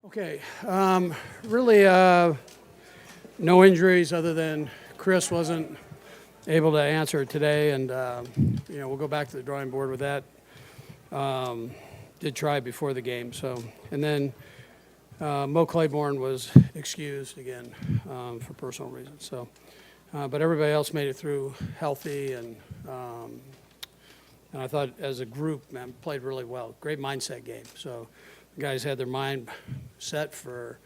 Okay, really no injuries other than Chris wasn't able to answer it today, and we'll go back to the drawing board with that. Did try before the game, so and then Mo Claiborne was excused again for personal reasons. So, but everybody else made it through healthy, and I thought as a group, man, played really well. Great mindset game. So the guys had their mind set for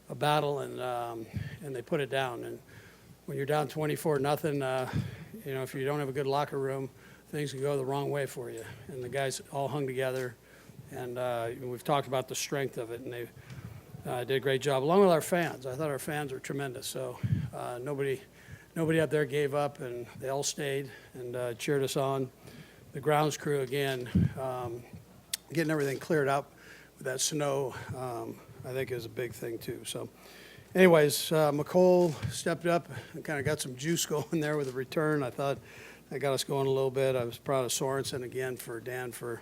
a battle, and they put it down. And when you're down 24-0, if you don't have a good locker room, things can go the wrong way for you. And the guys all hung together, and we've talked about the strength of it, and they did a great job, along with our fans. I thought our fans were tremendous. So nobody up there gave up, and they all stayed and cheered us on. The grounds crew, again, getting everything cleared up with that snow, I think is a big thing too. So anyways, McCole stepped up and kind of got some juice going there with the return. I thought that got us going a little bit. I was proud of Sorensen again for Dan for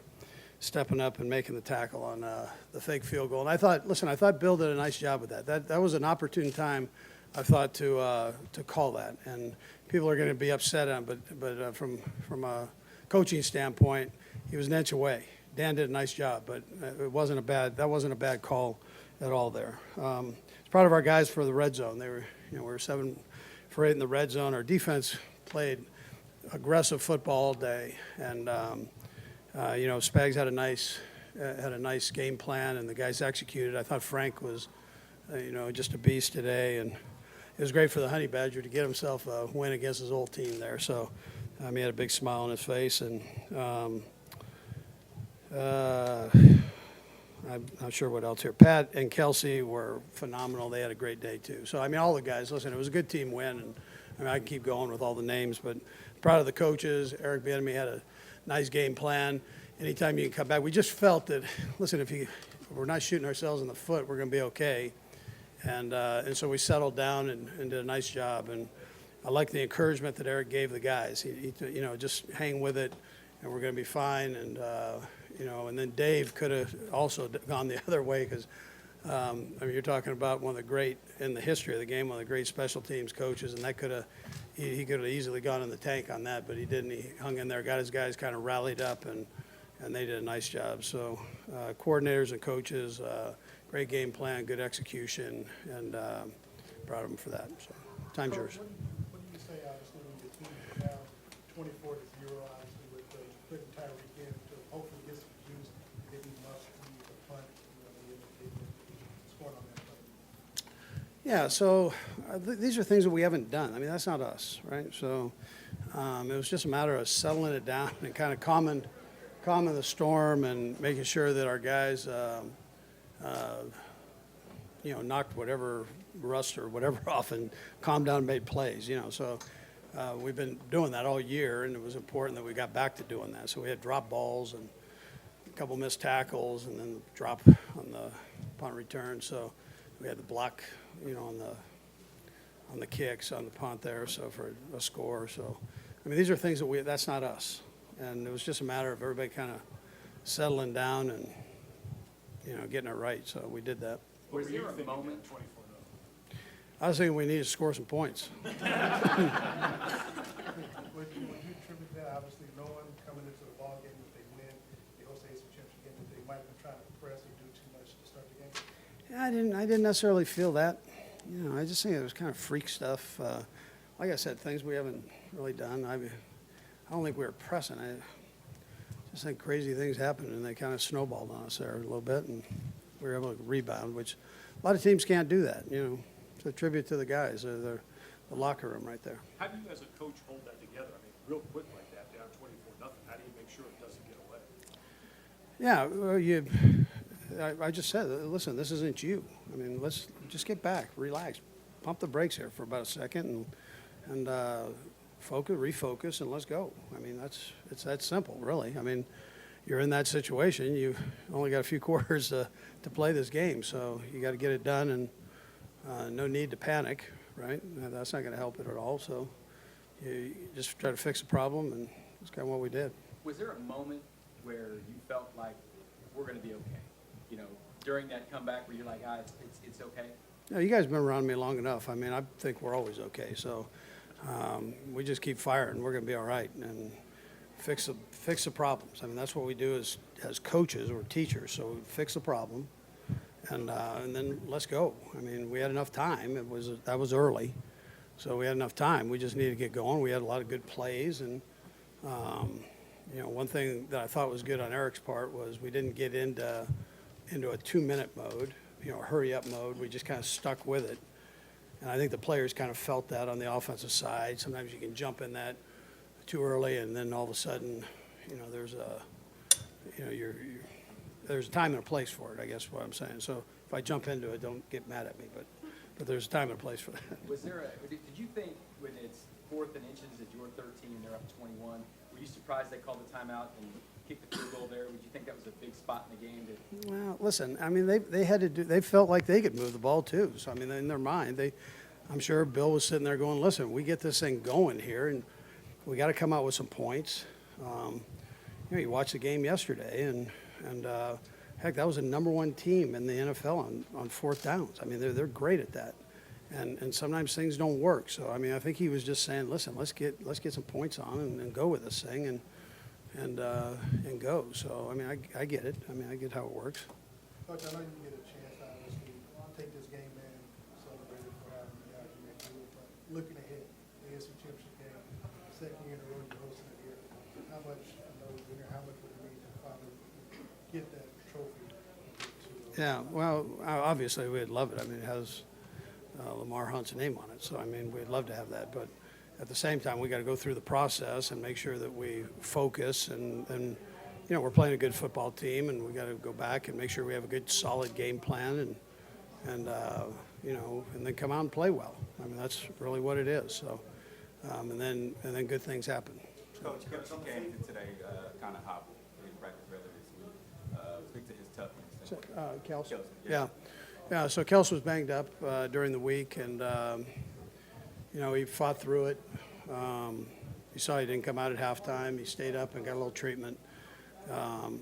stepping up and making the tackle on the fake field goal. And I thought Bill did a nice job with that. That was an opportune time, I thought, to call that. And people are going to be upset on it, but from a coaching standpoint, he was an inch away. Dan did a nice job, but that wasn't a bad call at all there. It's proud of our guys for the red zone. We were 7 for 8 in the red zone. Our defense played aggressive football all day, and Spags had a nice game plan, and the guys executed. I thought Frank was, just a beast today, and it was great for the Honey Badger to get himself a win against his old team there. So he had a big smile on his face, and I'm not sure what else here. Pat and Kelsey were phenomenal. They had a great day too. So all the guys. Listen, it was a good team win, and I can keep going with all the names, but proud of the coaches. Eric Bieniemy had a nice game plan. Anytime you can come back, we just felt that. Listen, if we're not shooting ourselves in the foot, we're going to be okay. And so we settled down and did a nice job. And I like the encouragement that Eric gave the guys. He just hang with it, and we're going to be fine. And and then Dave could have also gone the other way because, you're talking about one of the great in the history of the game, one of the great special teams coaches, and that he could have easily gone in the tank on that, but he didn't. He hung in there, got his guys kind of rallied up, and they did a nice job. So coordinators and coaches, great game plan, good execution, and proud of them for that. So time's yours. What do you say, obviously, when your team is down 24-0, obviously, with putting Tyreek in to hopefully get some juice, maybe must be the punt, scoring on that play? Yeah, so these are things that we haven't done. That's not us, right? So it was just a matter of settling it down and kind of calming the storm and making sure that our guys, knocked whatever rust or whatever off and calmed down and made plays, So we've been doing that all year, and it was important that we got back to doing that. So we had drop balls and a couple missed tackles and then drop on the punt return. So we had the block, on the kicks on the punt there, so for a score. So, these are things that's not us. And it was just a matter of everybody kind of settling down and, getting it right. So we did that. Was there a moment? I was thinking we need to score some points. Would you attribute that, obviously, knowing coming into the ball game, if they win, they host the AFC Championship game, that they might have been trying to press or do too much to start the game? Yeah, I didn't necessarily feel that. I just think it was kind of freak stuff. Like I said, things we haven't really done. I don't think we were pressing. I just think crazy things happened, and they kind of snowballed on us there a little bit, and we were able to rebound, which a lot of teams can't do that. It's a tribute to the guys, the locker room right there. How do you, as a coach, hold that together? Real quick like that, down 24-0. How do you make sure it doesn't get away? Yeah, I just said, listen, this isn't you. Let's just get back, relax, pump the brakes here for about a second, and refocus, and let's go. It's that simple, really. You're in that situation. You've only got a few quarters to play this game, so you got to get it done, and no need to panic, right? That's not going to help it at all. So you just try to fix the problem, and that's kind of what we did. Was there a moment where you felt like we're going to be okay? during that comeback where you're like, it's okay? No, you guys have been around me long enough. I mean, I think we're always okay. So we just keep firing. We're going to be all right and fix the problems. I mean, that's what we do as coaches or teachers. So we fix the problem, and then let's go. I mean, we had enough time. That was early, so we had enough time. We just needed to get going. We had a lot of good plays, and one thing that I thought was good on Eric's part was we didn't get into a 2-minute mode, hurry up mode. We just kind of stuck with it. And I think the players kind of felt that on the offensive side. Sometimes you can jump in that too early, and then all of a sudden, there's there's a time and a place for it, I guess is what I'm saying. So if I jump into it, don't get mad at me, but there's a time and a place for that. Did you think when it's 4th and inches at your 13 and they're up 21, were you surprised they called the timeout and kicked the field goal there? Would you think that was a big spot in the game? Well, listen, I mean, they felt like they could move the ball too. So, I mean, in their mind, I'm sure Bill was sitting there going, listen, we get this thing going here, and we got to come out with some points. You watched the game yesterday, and heck, that was the #1 team in the NFL on 4th downs. I mean, they're great at that. And sometimes things don't work. So, I mean, I think he was just saying, listen, let's get some points on and go with this thing and go. So, I mean, I get it. I mean, I get how it works. Coach, I know you get a chance, obviously, to take this game in, celebrate it for having the guys you make do it, but looking ahead, the AFC Championship game, second year in a row you're hosting it here. How much, I know winner, how much would it mean to finally get that trophy? Yeah, well, obviously we'd love it. I mean, it has Lamar Hunt's name on it, so I mean, we'd love to have that. But at the same time, we got to go through the process and make sure that we focus and we're playing a good football team, and we got to go back and make sure we have a good, solid game plan and then come out and play well. I mean, that's really what it is. So, and then good things happen. Coach, some game today kind of hobbled in practice earlier this week. Speak to his toughness. Kels? Yeah, so Kels was banged up during the week, and, he fought through it. You saw he didn't come out at halftime. He stayed up and got a little treatment on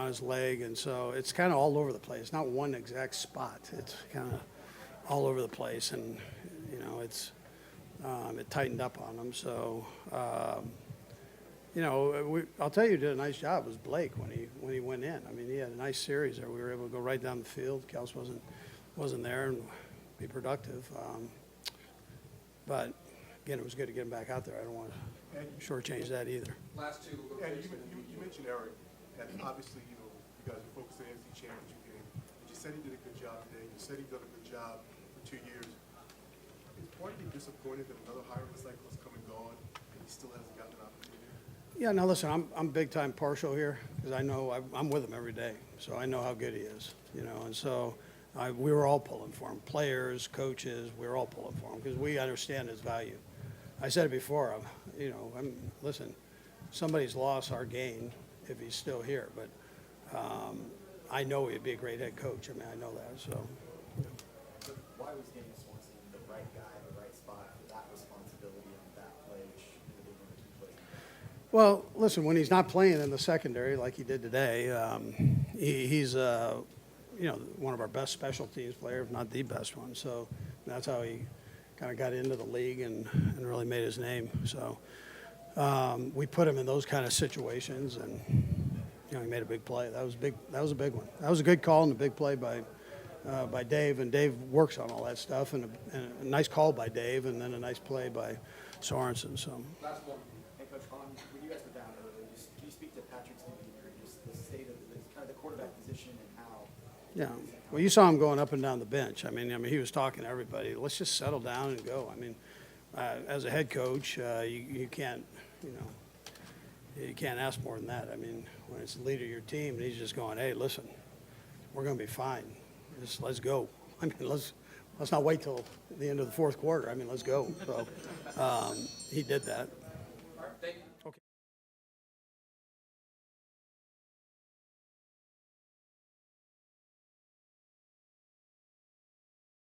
his leg, and so it's kind of all over the place. Not one exact spot. It's kind of all over the place, and, it tightened up on him. So, I'll tell you, who did a nice job was Blake when he went in. I mean, he had a nice series there. We were able to go right down the field. Kels wasn't there and be productive. But again, it was good to get him back out there. I don't want to shortchange that either. Last two. And you mentioned Eric, and obviously, you guys are focused on the AFC Championship game. But you said he did a good job today. You said he's done a good job for 2 years. Is part of you disappointed that another hiring cycle has come and gone, and he still hasn't gotten an opportunity? Yeah, now listen, I'm big time partial here because I know I'm with him every day, so I know how good he is, and so we were all pulling for him, players, coaches, we were all pulling for him because we understand his value. I said it before, listen, somebody's lost our gain if he's still here, but I know he'd be a great head coach. I mean, I know that, so. Why was Daniel Swanson the right guy in the right spot for that responsibility on that play, which would have been one of the key plays? Well, listen, when he's not playing in the secondary like he did today, he's one of our best special teams players, if not the best one. So that's how he kind of got into the league and really made his name. So we put him in those kind of situations, and he made a big play. That was big. That was a big one. That was a good call and a big play by Dave, and Dave works on all that stuff. And a nice call by Dave, and then a nice play by Sorensen. So. Last one. Hey, Coach, when you guys were down early, can you speak to Patrick's behavior, just the state of kind of the quarterback position and how? Yeah. Well, you saw him going up and down the bench. I mean, he was talking to everybody. Let's just settle down and go. I mean, as a head coach, you can't, you can't ask more than that. I mean, when it's the leader of your team, and he's just going, hey, listen, we're going to be fine. Just let's go. I mean, let's not wait till the end of the fourth quarter. I mean, let's go. So he did that. All right, thank you.